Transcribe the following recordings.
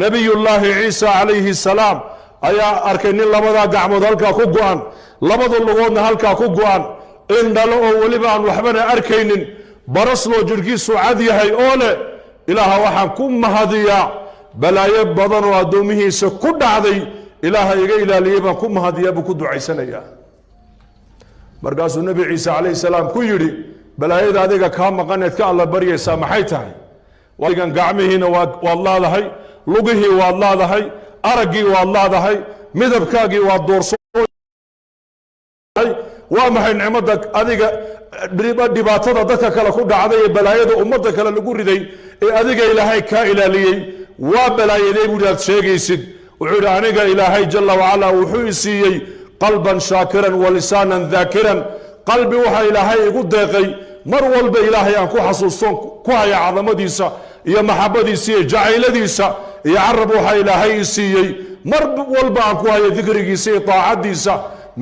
نبي الله عيسى عليه السلام أيا أركن لبدا قعمود هلكا كوغوان لبدا اللغون هلكا كوغوان إن دلو ولبان وحبنا أركين برسلو جرقيسو عادي هاي أولي إله وحان كم هديا بلا يبضن ودومه سكد عدي إله يجي إلى ليبا كم هديا بكد عيسانيا مرقاس النبي عيسى عليه السلام كيري بلا يد هذيك كام قنت كالله بريه سامحيتها وكان قعمه هنا والله لهي لقيه والله لهي أرقي والله لهي مذبكاقي والدور وما هي نعمتك هذيك dhibaatada dadka kale ku dhacday ee balaayada ummadda kale lagu riday ee adiga ilaahay ka ilaaliyay waa balaayaday buu aad sheegaysid wuxuu aniga ilaahay jalla wa ala wuxuu siiyay qalban shaakiran wa lisaanan dhaakiran qalbi waxa ilaahay igu deeqay mar walba ilaahay aan ku xasuusto ku haya cadamadiisa iyo maxabadiisa iyo jacayladiisa iyo carab waxa ilaahay siiyay mar walba aan ku haya dhikrigiisa iyo taacadiisa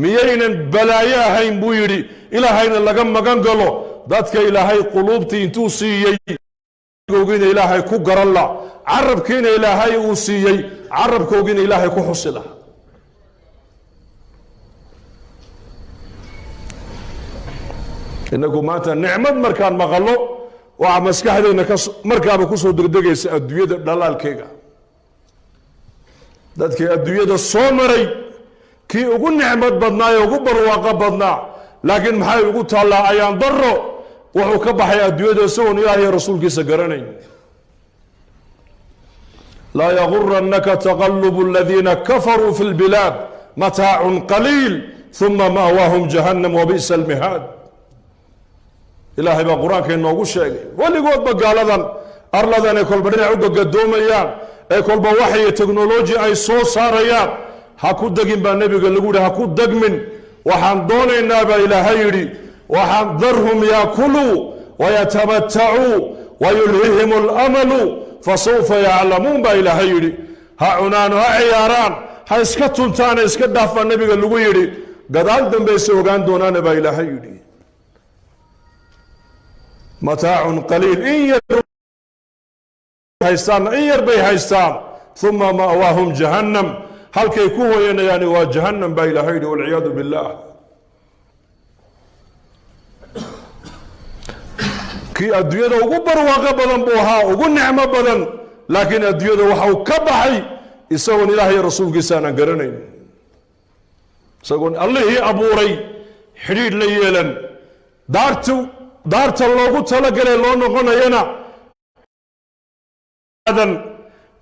miyaynan balaayo ahayn buu yidhi ilaahayna laga magan galo dadka ilaahay quluubtii intuu siiyey googina ilaahay ku garan la carabkiina ilaahay uu siiyey carabkoogina ilaahay ku xusila inagu maanta nicmad markaan maqalo waa maskaxdeena markaaba ku soo degdegaysa adduunyada dhalaalkeega dadka adduunyada soo maray kii ugu nicmad badnaa ee ugu barwaaqo badnaa laakiin maxay ugu taallaa ayaan daro wuxuu ka baxay adduunyada isagoon ilaahay rasuulkiisa garanayn laa yagurannaka taqallubu aladiina kafaruu fi lbilaad mataacun qaliil uma ma'waahum jahannam wabi'sa almihaad ilaahay baa qur-aanka inoogu sheegay weligoodba gaaladan arladan ay kolba dhinac u gagadoomayaan ee kolba waxay teknoloji ay soo saarayaan ha ku dagin baa nabiga lagu yidhi ha ku dagmin waxaan doonaynaa baa ilaahay yidhi waxaan darhum yaakuluu wayatamatacuu wayulhihim alamalu fasawfa yaclamuun baa ilaahay yidhi ha cunaano ha ciyaaraan ha iska tuntaana iska dhaaf baa nabiga lagu yidhi gadaal dambayse ogaan doonaana baa ilaahay yidhi mataacun qaliil in yar bay haystaan uma ma'waahum jahannam halkay ku hoyanayaan waa jahannam baa ilaahay yidhi walciyaadu billaah kii adduunyada ugu barwaaqo badan buu ahaa ugu nicmo badan laakiin adduunyada waxa uu ka baxay isagoon ilaahay rasuulkiisa aanan garanayn isagoon allihii abuuray xidhiidh la yeelan daarta loogu talagalay loo noqonayana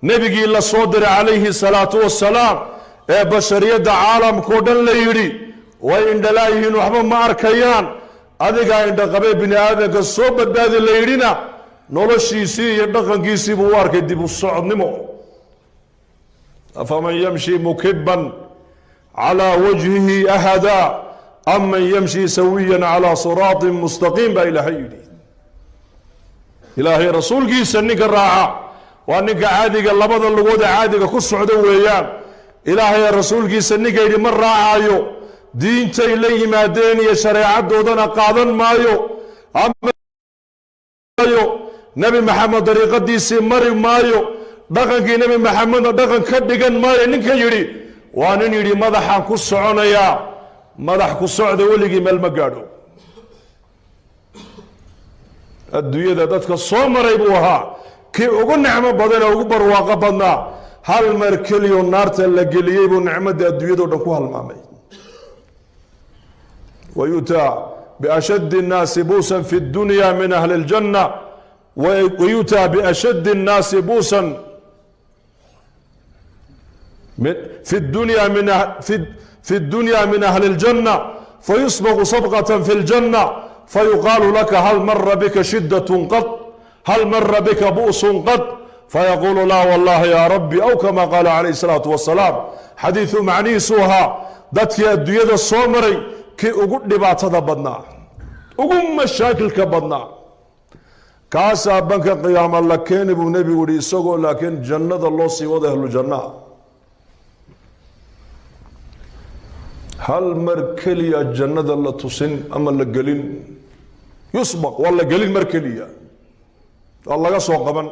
nebigii la soo diray calayhi salaatu wassalaam ee bashariyadda caalamkao dhan la yidhi way indhalaayihiin waxba ma arkayaan adigaa indhaqabee bini aadamka soo badbaadi la yidhina noloshiisii iyo dhaqankiisii buu u arkay dib u socodnimo afaman yamshi mukiban calaa wajhihi ahadaa am man yamshi sawiyan calaa siraatin mustaqiim baa ilaahay yidhi ilaahay rasuulkiisa ninka raaca waa ninka caadiga labada lugood ee caadiga ku socda weeyaan ilaahay rasuulkiisa ninka yidhi ma raacayo diintay la yimaadeen iyo shareecadoodana qaadan maayo nebi maxamed dariiqadiisii mari maayo dhaqankii nebi maxamedna dhaqan ka dhigan maayo ninka yidhi waa nin yidhi madaxaan ku soconayaa madax ku socda weligii meel ma gaadho adduunyada dadka soo maray buu ahaa kii ugu nicmo badan ee ugu barwaaqo badnaa hal mar keliyo naarta la geliyey buu nicmadda adduunyado dhan ku halmaamay wayutaa biashaddi nnaasi buusan fi dunya min ahli ljanna wayutaa biashaddi nnaasi buusan في الدنيا من أهل الجنة فيسبق صبغة في الجنة فيقال لك هل مر بك شدة قط هل مر بك بؤس قط فيقول لا والله يا ربي أو كما قال عليه الصلاة والسلام حديث معني سوها ذاتك الدنيا الصومري كي أقول لبعض هذا بدنا أقول مشاكل كبدنا كاسا بنك قيام الله كان ابو نبي وريسوغو لكن جنة الله سوى أهل الجنة هل مركلية جنة الله تسن أما اللي قلين يسبق والله قلين مركلية الله قصوا قبن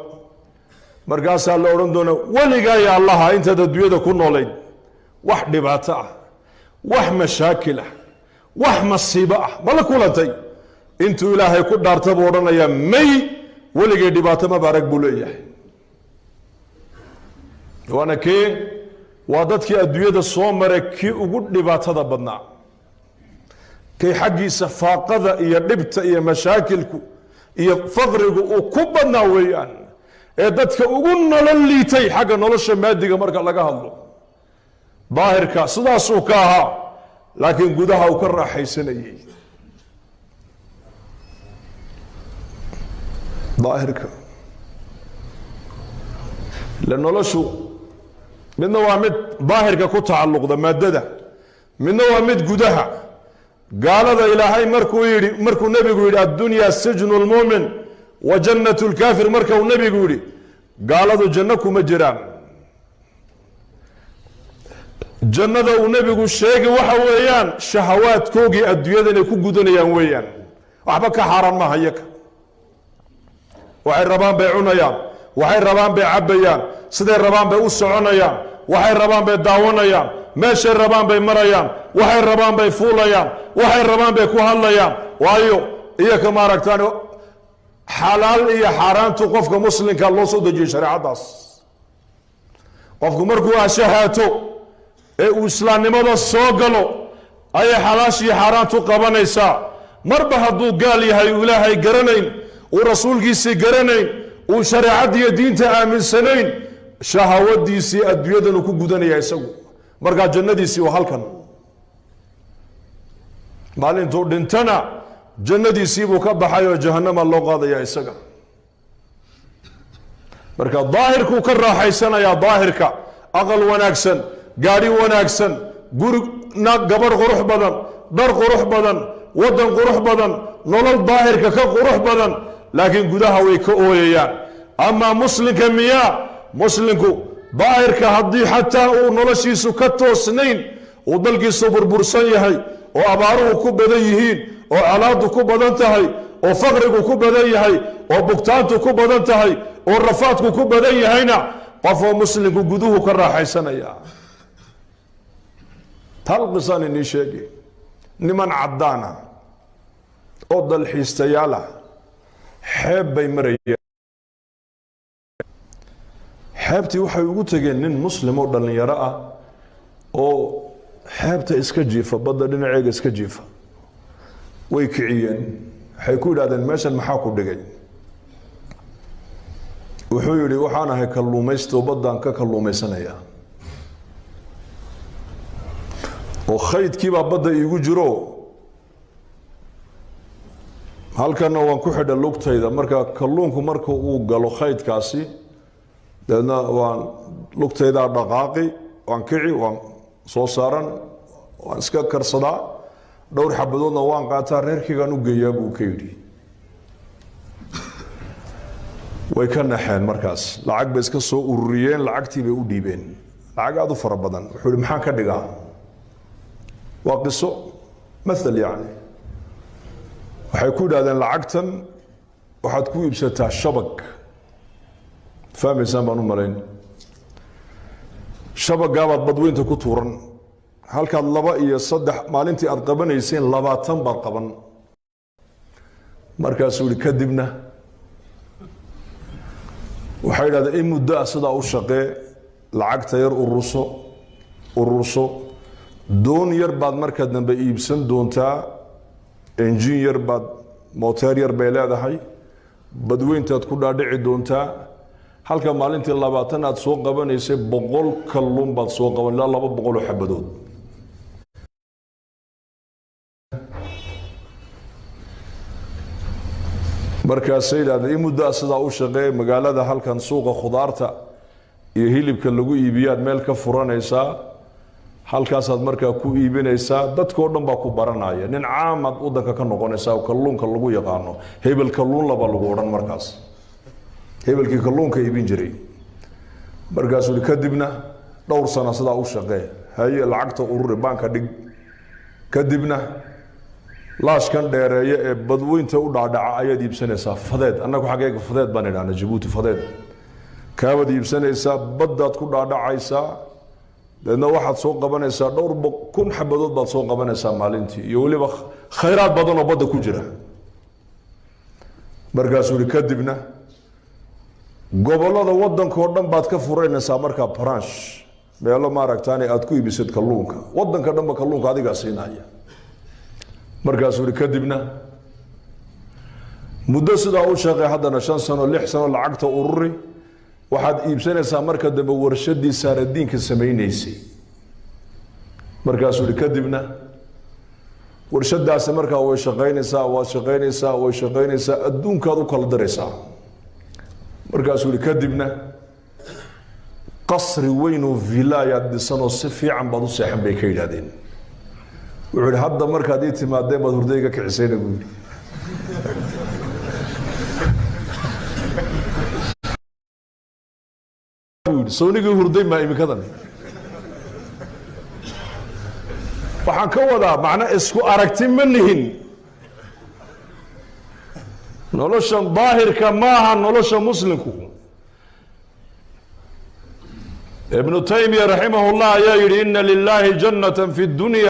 markaasaa la odhan doona weligaa ya allaha intaad adduunyada ku noolayd wax dhibaato ah wax mashaakil ah wax masiibo ah ma la kulantay intuu ilaahay ku dhaarta buu odhanayaa may weligay dhibaato ma baarag buu leeyahay waana kee waa dadkii adduunyada soo maray kii ugu dhibaatada badnaa kay xaggiisa faaqada iyo dhibta iyo mashaakilku iyo faqrigu uu ku badnaa weeyaan ee dadka ugu nolol liitay xagga nolosha maadiga marka laga hadlo daahirka sidaasuu ka ahaa laakiin gudaha uu ka raaxaysanayay daahirka la noloshu midna waa mid daahirka ku tacalluqda maadada midna waa mid gudaha gaalada ilaahay markuu nebigu yidhi addunya sijnu lmu'min wa jannatu lkaafir marka uu nebigu yidhi gaaladu janno kuma jiraan jannada uu nebigu sheegi waxa weeyaan shahawaadkoogii adduunyada inay ku gudanayaan weeyaan waxba ka xaaraan maaha iyaga waxay rabaan bay cunayaan waxay rabaan bay cabbayaan siday rabaan bay u soconayaan waxay rabaan bay daawanayaan meeshay rabaan bay marayaan waxay rabaan bay fuulayaan waxay rabaan bay ku hadlayaan waayo iyaka maaragtaan xalaal iyo xaaraantu qofka muslimka loo soo dejiyey shareecadaas qofku markuu ashahaato ee uu islaamnimada soo galo ayay xalaashii xaaraantu qabanaysaa marba hadduu gaal yahay uu ilaahay garanayn uu rasuulkiisii garanayn uu shareecadiiyo diinta aaminsanayn shahawadiisii adduunyadan uu ku gudanaya isagu markaa jannadiisii waa halkan maalintuu dhintana jannadiisii buu ka baxay oo jahannama loo qaadaya isaga marka daahirkuu ka raaxaysanayaa daahirka aqal wanaagsan gaadhi wanaagsan guri gabadh qurux badan dhar qurux badan waddan qurux badan nolol daahirka ka qurux badan laakiin gudaha way ka ooyayaan amaa muslimka miyaa muslimku daahirka haddii xataa uu noloshiisu ka toosnayn uu dalkiisu burbursan yahay oo abaaruhu ku badan yihiin oo colaadu ku badan tahay oo faqrigu ku badan yahay oo bugtaantu ku badan tahay oo rafaadku ku badan yahayna qofoo muslimku guduhu ka raaxaysanaya tal qisaan inii sheegi niman caddaana oo dalxiistayaal ah xeeb bay marayeen xeebtii waxay ugu tegeen nin muslim oo dhallinyaro ah oo xeebta iska jiifa badda dhinaceega iska jiifa way kiciyeen waxay ku yidhahdeen meeshan maxaa ku dhigay wuxuu yidhi waxaan ahay kalluumaysto baddaan ka kalluumaysanayaa oo khaydkiibaa badda iigu jiro halkana waan ku xidha lugtayda marka kalluunku marka uu galo khaydkaasi deedna waan lugtaydaa dhaqaaqi waan kici waan soo saaran waan iska karsadaa dhowr xabadoodna waan qaataa reerkaygaan u geeyaa buu ka yidhi way ka naxeen markaas lacag bay iska soo ururiyeen lacagtii bay u dhiibeen lacag aada u fara badan wuxuu yihi maxaan ka dhigaa waa qiso mathal yacni waxay ku yidhahdeen lacagtan waxaad ku iibsataa shabag fahmaysaan baan u malayn shabagaabaad badweynta ku tuuran halkaad 2 iyo 3 maalintii aad qabanayseen 20 baad qaban markaasuu yidhi kadibna waxay yidhahdeen in muddo ah sidaa u shaqee lacagta yar ururso doon yar baad marka dambe iibsan doontaa enjin yar baad mooteer yar bay leedahay badweyntaad ku dhaadhici doontaa halka maalintii 20 aad soo qabanaysay 100 kalluun baad soo qaban ilaa 200 oo xabadood markaasay yidhahdeen in muddo sidaa u shaqee magaalada halkan suuqa khudaarta iyo hilibka lagu iibiyaad meel ka furanaysaa halkaasaad markaa ku iibinaysaa dadkoo dhan baa ku baranaya nin caamad wadanka ka noqonaysaa oo kalluunka lagu yaqaano hebel kalluun laba lagu odhan markaas hebelkii kalluunka iibin jiray markaasuu kadibna dhowr sano sidaa u shaqee haye lacagta ururi baanka dhig kadibna laashkan dheereeya ee badweynta u dhaadhaca ayaad iibsanaysaa fadeed annagu xageega fadeed baan idhahnaa Jabuuti fadeed kaabad iibsanaysaa baddaad ku dhaadhacaysaa deedna waxaad soo qabanaysaa dhowr kun xabadood baad soo qabanaysaa maalintii iyo weliba khayraad badan oo badda ku jira markaasuu yidhi kadibna gobollada waddankoo dhan baad ka furaynaysaa markaa branch meelo maaragtaane aad ku iibisad kalluunka waddanka dhanba kalluunka adigaa siinaya markaasuu yidhi kadibna muddo sidaa u shaqey haddana 5 sano 6 sano lacagta ururi waxaad iibsanaysaa marka dambe warshadii saaradiinka samaynaysay markaasuu yidhi kadibna warshadaasi markaa way shaqaynaysaa way shaqaynaysaa adduunkaad u kala daraysaa markaasuu yidhi kadibna qasri weyn oo vilaayaad dhisanoo si fiican baad u seexan bay ka yidhaahdeen wuxuu yidhi hadda markaad ii timaadeen baad hurdayga kicisayna buu yidhi soonigii hurday maa imikadan waxaan ka wadaa macna isku aragti ma nihin noloshan daahirka maaha nolosha muslimku ibnu taymiya raximahullah ayaa yidhi ina lilahi jannatan fi dunya